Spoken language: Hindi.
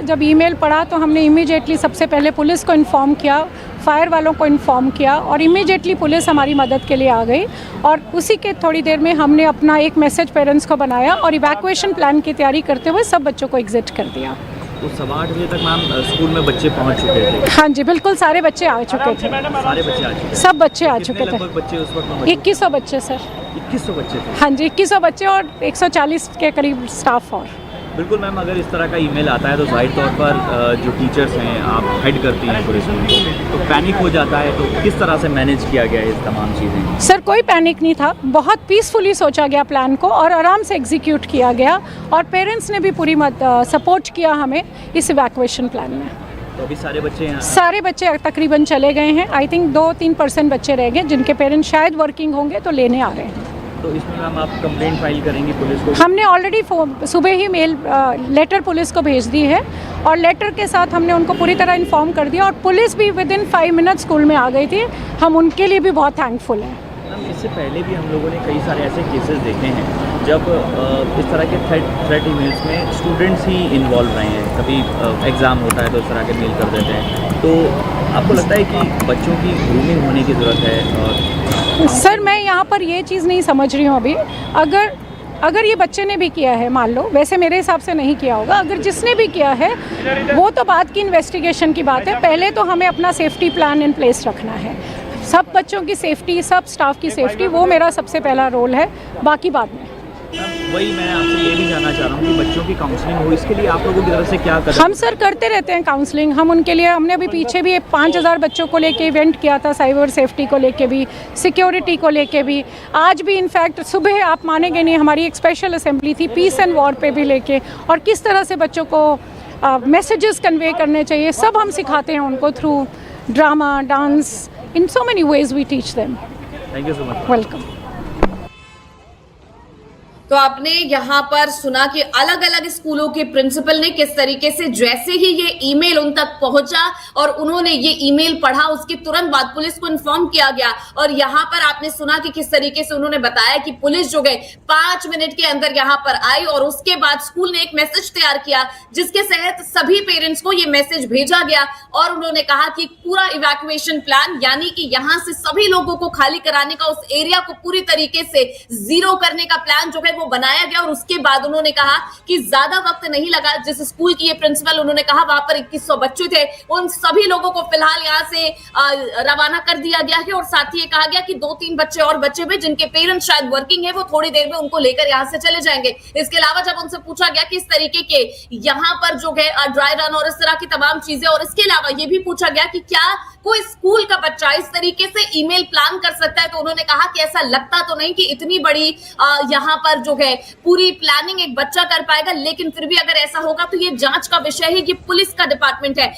जब ईमेल पड़ा तो हमने इमीडिएटली सबसे पहले पुलिस को इन्फॉर्म किया, फायर वालों को इन्फॉर्म किया और इमीडिएटली पुलिस हमारी मदद के लिए आ गई और उसी के थोड़ी देर में हमने अपना एक मैसेज पेरेंट्स को बनाया और इवैक्यूएशन प्लान की तैयारी करते हुए सब बच्चों को एग्जिट कर दिया। तो 8:15 बजे तक मैम स्कूल में बच्चे पहुंच चुके थे? हाँ जी, बिल्कुल सारे बच्चे आ चुके थे। सारे बच्चे आ चुके? सब बच्चे आ चुके थे। लगभग बच्चे उस वक्त? 2100 बच्चे सर। 2100 बच्चे थे? हाँ जी, 2100 बच्चे और 140 के करीब स्टाफ और। बिल्कुल मैम, अगर इस तरह का ईमेल आता है तो जाहिर तौर पर जो टीचर्स हैं, आप हेड करती हैं पूरे स्कूल को, तो पैनिक हो जाता है। तो किस तरह से मैनेज किया गया है इस तमाम चीज़ें? सर कोई पैनिक नहीं था, बहुत पीसफुली सोचा गया प्लान को और आराम से एग्जीक्यूट किया गया और पेरेंट्स ने भी पूरी सपोर्ट किया हमें इस इवैक्यूएशन प्लान में। तो अभी सारे बच्चे यहाँ? सारे बच्चे तकरीबन चले गए हैं। आई थिंक 2-3% बच्चे रह गए जिनके पेरेंट्स शायद वर्किंग होंगे तो लेने आ रहे हैं। तो इसमें मैम आप कंप्लेंट फाइल करेंगी पुलिस को? हमने ऑलरेडी सुबह ही लेटर पुलिस को भेज दी है और लेटर के साथ हमने उनको पूरी तरह इन्फॉर्म कर दिया और पुलिस भी विदिन 5 मिनट स्कूल में आ गई थी। हम उनके लिए भी बहुत थैंकफुल हैं। मैम इससे पहले भी हम लोगों ने कई सारे ऐसे केसेस देखे हैं जब इस तरह के थ्रेट ईमेल्स में स्टूडेंट्स ही इन्वॉल्व रहे हैं। कभी एग्ज़ाम होता है तो इस तरह के मेल कर देते हैं। तो आपको लगता है कि बच्चों की ग्रूमिंग होने की ज़रूरत है? और सर मैं यहाँ पर ये चीज़ नहीं समझ रही हूँ अभी। अगर ये बच्चे ने भी किया है, मान लो, वैसे मेरे हिसाब से नहीं किया होगा, अगर जिसने भी किया है वो तो बाद की इन्वेस्टिगेशन की बात है। पहले तो हमें अपना सेफ्टी प्लान इन प्लेस रखना है। सब बच्चों की सेफ्टी, सब स्टाफ की सेफ्टी, वो मेरा सबसे पहला रोल है, बाकी बाद में। वही मैं आपसे ये भी जानना चाह रहा हूँ कि बच्चों की काउंसलिंग हो, इसके लिए आप लोगों की तरफ से क्या करें? हम सर करते रहते हैं काउंसलिंग। हम उनके लिए, हमने अभी पीछे भी 5000 बच्चों को लेके इवेंट किया था, साइबर सेफ्टी को लेके भी, सिक्योरिटी को लेके भी। आज भी इनफैक्ट सुबह, आप मानेंगे नहीं, हमारी एक स्पेशल असेंबली थी पीस एंड वॉर पे भी लेके, और किस तरह से बच्चों को मैसेजेस कन्वे करने चाहिए सब हम सिखाते हैं उनको through drama, dance, in so many ways we teach them. Thank you so much. Welcome. तो आपने यहाँ पर सुना कि अलग अलग स्कूलों के प्रिंसिपल ने किस तरीके से, जैसे ही ये ईमेल उन तक पहुंचा और उन्होंने ये ईमेल पढ़ा, उसके तुरंत बाद पुलिस को इन्फॉर्म किया गया। और यहाँ पर आपने सुना कि किस तरीके से उन्होंने बताया कि पुलिस जो गए 5 मिनट के अंदर यहाँ पर आई और उसके बाद स्कूल ने एक मैसेज तैयार किया जिसके तहत सभी पेरेंट्स को ये मैसेज भेजा गया और उन्होंने कहा कि पूरा इवैक्यूएशन प्लान, यानी कि यहाँ से सभी लोगों को खाली कराने का, उस एरिया को पूरी तरीके से जीरो करने का प्लान जो है वो बनाया गया। और उसके बाद उन्होंने कहा कि ज्यादा वक्त नहीं लगा। जिस स्कूल की ये प्रिंसिपल, उन्होंने कहा वहां पर 2100 बच्चे थे, उन सभी लोगों को फिलहाल यहां से रवाना कर दिया गया है। और साथ ही ये कहा गया कि 2-3 बच्चे और बचे हुए जिनके पेरेंट्स शायद वर्किंग है, वो थोड़ी देर में उनको लेकर यहां से चले जाएंगे। इसके अलावा जब उनसे पूछा गया कि इस तरीके के यहाँ पर जो है ड्राई रन और इस तरह की तमाम चीजें, और इसके अलावा ये भी पूछा गया कि क्या कोई स्कूल का बच्चा इस तरीके से ईमेल प्लान कर सकता है, तो उन्होंने कहा कि ऐसा लगता तो नहीं कि इतनी बड़ी यहाँ पर जो है पूरी प्लानिंग एक बच्चा कर पाएगा, लेकिन फिर भी अगर ऐसा होगा तो ये जांच का विषय है, ये पुलिस का डिपार्टमेंट है।